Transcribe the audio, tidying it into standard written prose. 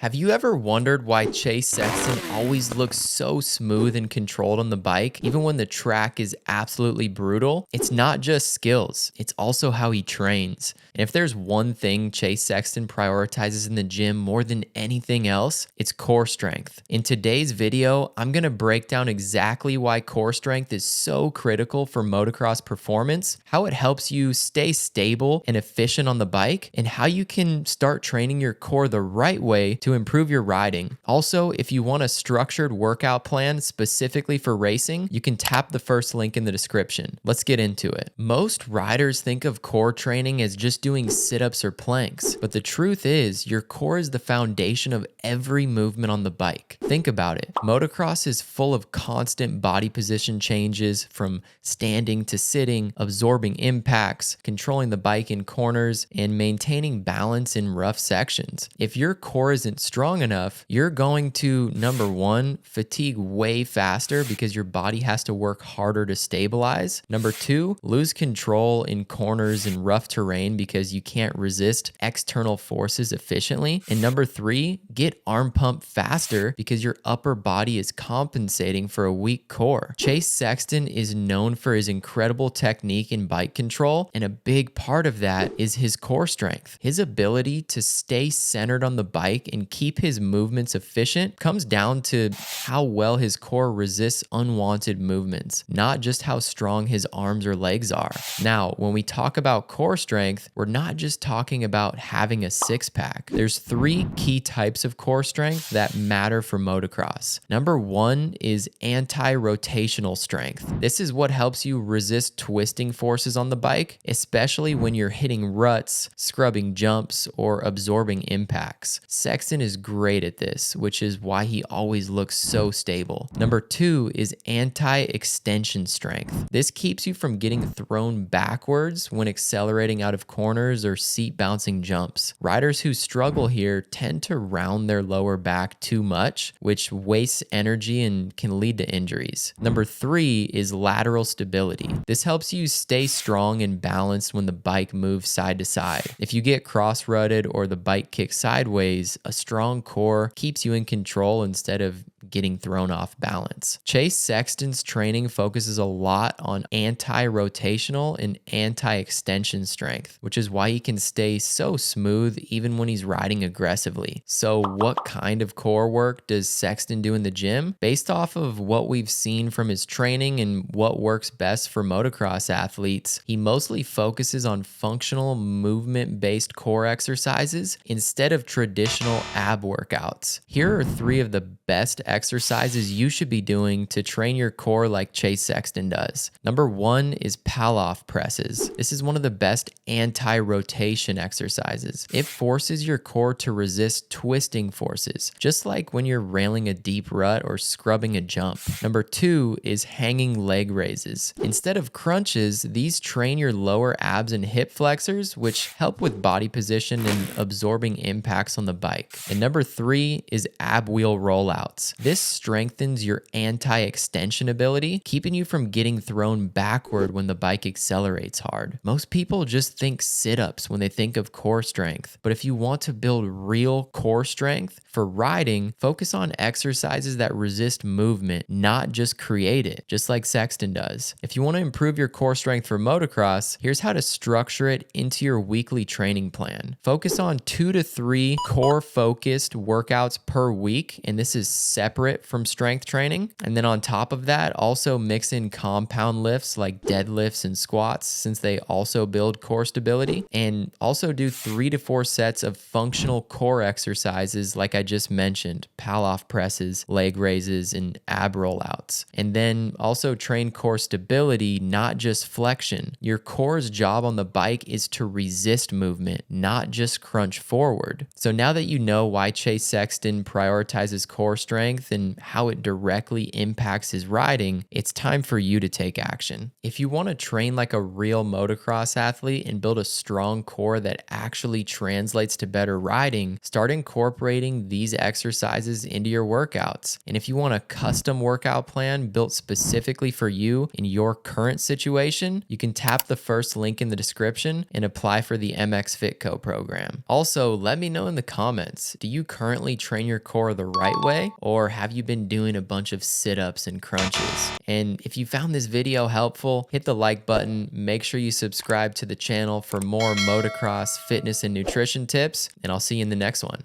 Have you ever wondered why Chase Sexton always looks so smooth and controlled on the bike, even when the track is absolutely brutal? It's not just skills, it's also how he trains. And if there's one thing Chase Sexton prioritizes in the gym more than anything else, it's core strength. In today's video, I'm going to break down exactly why core strength is so critical for motocross performance, how it helps you stay stable and efficient on the bike, and how you can start training your core the right way to improve your riding. Also, if you want a structured workout plan specifically for racing, you can tap the first link in the description. Let's get into it. Most riders think of core training as just doing sit-ups or planks, but the truth is your core is the foundation of every movement on the bike. Think about it. Motocross is full of constant body position changes, from standing to sitting, absorbing impacts, controlling the bike in corners, and maintaining balance in rough sections. If your core isn't strong enough, you're going to, number one, fatigue way faster because your body has to work harder to stabilize. Number two, lose control in corners and rough terrain because you can't resist external forces efficiently. And number three, get arm pump faster because your upper body is compensating for a weak core. Chase Sexton is known for his incredible technique in bike control, and a big part of that is his core strength. His ability to stay centered on the bike and keep his movements efficient comes down to how well his core resists unwanted movements, not just how strong his arms or legs are. Now, when we talk about core strength, we're not just talking about having a six-pack. There's three key types of core strength that matter for motocross. Number one is anti-rotational strength. This is what helps you resist twisting forces on the bike, especially when you're hitting ruts, scrubbing jumps, or absorbing impacts. Sexton is great at this, which is why he always looks so stable. Number two is anti-extension strength. This keeps you from getting thrown backwards when accelerating out of corners or seat bouncing jumps. Riders who struggle here tend to round their lower back too much, which wastes energy and can lead to injuries. Number three is lateral stability. This helps you stay strong and balanced when the bike moves side to side. If you get cross-rutted or the bike kicks sideways, a strong core keeps you in control instead of getting thrown off balance. Chase Sexton's training focuses a lot on anti-rotational and anti-extension strength, which is why he can stay so smooth even when he's riding aggressively. So what kind of core work does Sexton do in the gym? Based off of what we've seen from his training and what works best for motocross athletes, he mostly focuses on functional movement-based core exercises instead of traditional ab workouts. Here are three of the best exercises you should be doing to train your core like Chase Sexton does. Number one is pull-off presses. This is one of the best anti-rotation exercises. It forces your core to resist twisting forces, just like when you're railing a deep rut or scrubbing a jump. Number two is hanging leg raises. Instead of crunches, these train your lower abs and hip flexors, which help with body position and absorbing impacts on the bike. And number three is ab wheel rollouts. This strengthens your anti-extension ability, keeping you from getting thrown backward when the bike accelerates hard. Most people just think sit-ups when they think of core strength, but if you want to build real core strength for riding, focus on exercises that resist movement, not just create it, just like Sexton does. If you want to improve your core strength for motocross, here's how to structure it into your weekly training plan. Focus on 2 to 3 core-focused workouts per week, and this is separate from strength training. And then on top of that, also mix in compound lifts like deadlifts and squats, since they also build core stability. And also do 3 to 4 sets of functional core exercises like I just mentioned: pull-off presses, leg raises, and ab rollouts. And then also train core stability, not just flexion. Your core's job on the bike is to resist movement, not just crunch forward. So now that you know why Chase Sexton prioritizes core strength strength and how it directly impacts his riding, it's time for you to take action. If you want to train like a real motocross athlete and build a strong core that actually translates to better riding, start incorporating these exercises into your workouts. And if you want a custom workout plan built specifically for you in your current situation, you can tap the first link in the description and apply for the MxFitCo program. Also, let me know in the comments, do you currently train your core the right way, or have you been doing a bunch of sit-ups and crunches? And if you found this video helpful, hit the like button, make sure you subscribe to the channel for more motocross, fitness, and nutrition tips, and I'll see you in the next one.